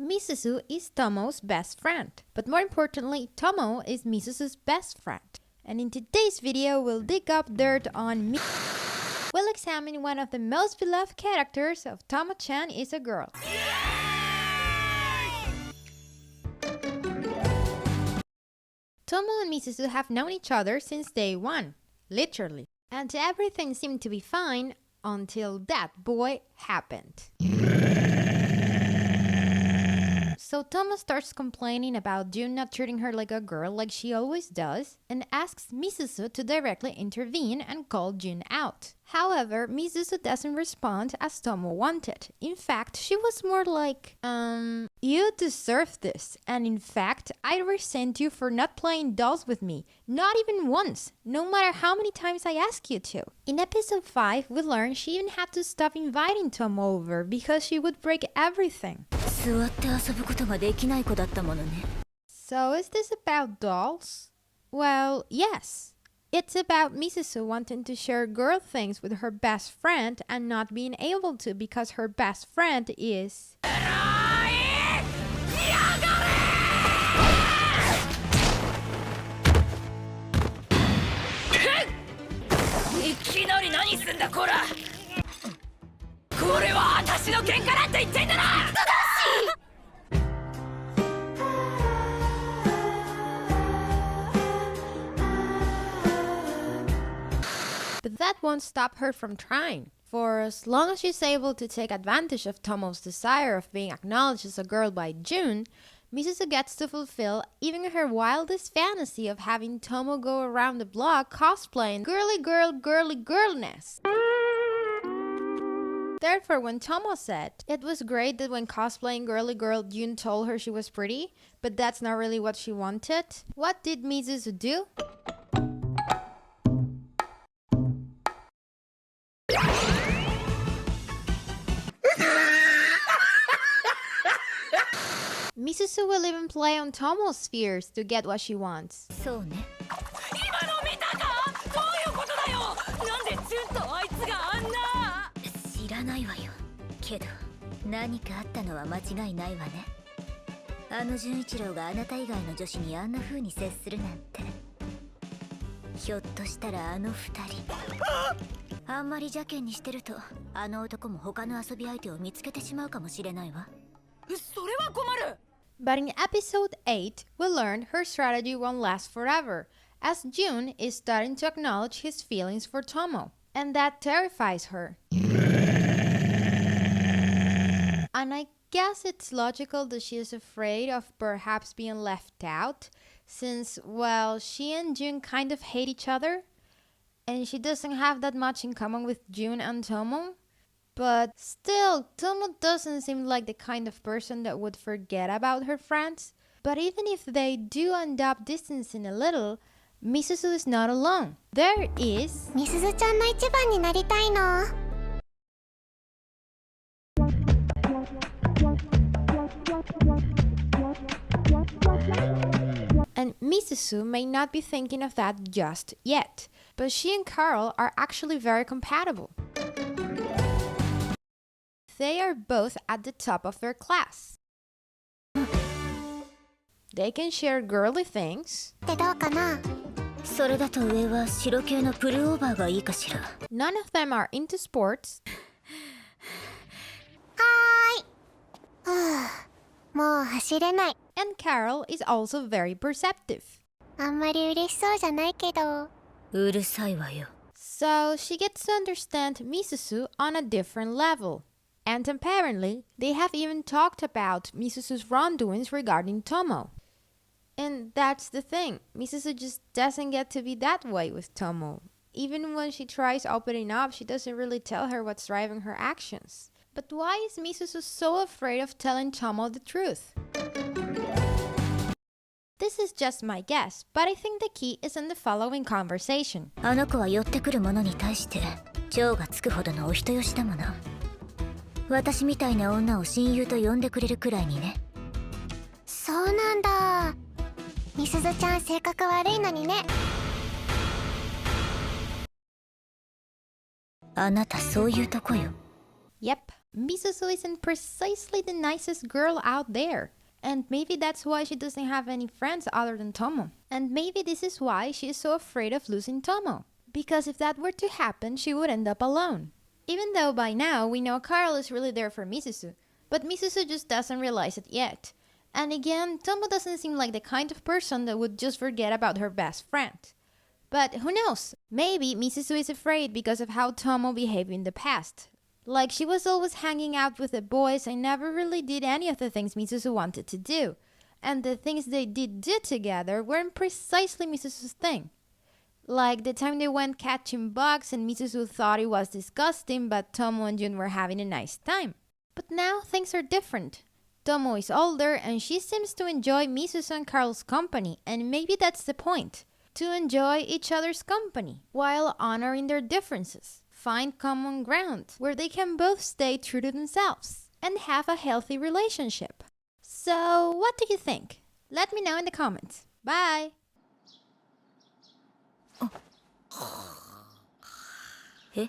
Misuzu is Tomo's best friend. But more importantly, Tomo is Misuzu's best friend. And in today's video, we'll dig up dirt on We'll examine one of the most beloved characters of Tomo-chan is a girl. Tomo and Misuzu have known each other since day one, literally. And everything seemed to be fine until that boy happened. So Tomo starts complaining about Jun not treating her like a girl like she always does and asks Misuzu to directly intervene and call Jun out. However, Misuzu doesn't respond as Tomo wanted. In fact, she was more like, you deserve this. And in fact, I resent you for not playing dolls with me. Not even once, no matter how many times I ask you to. In episode 5, we learned she even had to stop inviting Tomo over because she would break everything. So is this about dolls? Well, yes. It's about Misuzu wanting to share girl things with her best friend and not being able to because her best friend is... But that won't stop her from trying. For as long as she's able to take advantage of Tomo's desire of being acknowledged as a girl by Jun, Misuzu gets to fulfill even her wildest fantasy of having Tomo go around the block cosplaying girly girl girly girlness. Therefore, when Tomo said it was great that when cosplaying girly girl Jun told her she was pretty, but that's not really what she wanted, what did Misuzu do? Misuzu will even play on Tomo's fears to get what she wants. But in episode 8, we learned her strategy won't last forever, as Jun is starting to acknowledge his feelings for Tomo, and that terrifies her. And I guess it's logical that she is afraid of perhaps being left out, since, well, she and Jun kind of hate each other, and she doesn't have that much in common with Jun and Tomo. But still, Tomo doesn't seem like the kind of person that would forget about her friends. But even if they do end up distancing a little, Misuzu is not alone. There is... Misuzu-chan no ichiban ni naritai no. And Misuzu may not be thinking of that just yet, but she and Carl are actually very compatible. They are both at the top of their class. They can share girly things. None of them are into sports. And Carol is also very perceptive. So she gets to understand Misuzu on a different level. And apparently, they have even talked about Misuzu's wrongdoings regarding Tomo. And that's the thing, Misuzu just doesn't get to be that way with Tomo. Even when she tries opening up, she doesn't really tell her what's driving her actions. But why is Misuzu so afraid of telling Tomo the truth? This is just my guess, but I think the key is in the following conversation. Yep, Misuzu isn't precisely the nicest girl out there. And maybe that's why she doesn't have any friends other than Tomo. And maybe this is why she is so afraid of losing Tomo. Because if that were to happen, she would end up alone. Even though by now we know Carl is really there for Misuzu. But Misuzu just doesn't realize it yet. And again, Tomo doesn't seem like the kind of person that would just forget about her best friend. But who knows? Maybe Misuzu is afraid because of how Tomo behaved in the past. Like she was always hanging out with the boys and never really did any of the things Misuzu wanted to do. And the things they did do together weren't precisely Misuzu's thing. Like the time they went catching bugs and Misuzu thought it was disgusting, but Tomo and Jun were having a nice time. But now things are different. Tomo is older and she seems to enjoy Misuzu and Carl's company, and maybe that's the point. To enjoy each other's company, while honoring their differences. Find common ground, where they can both stay true to themselves, and have a healthy relationship. So, what do you think? Let me know in the comments. Bye! Eh?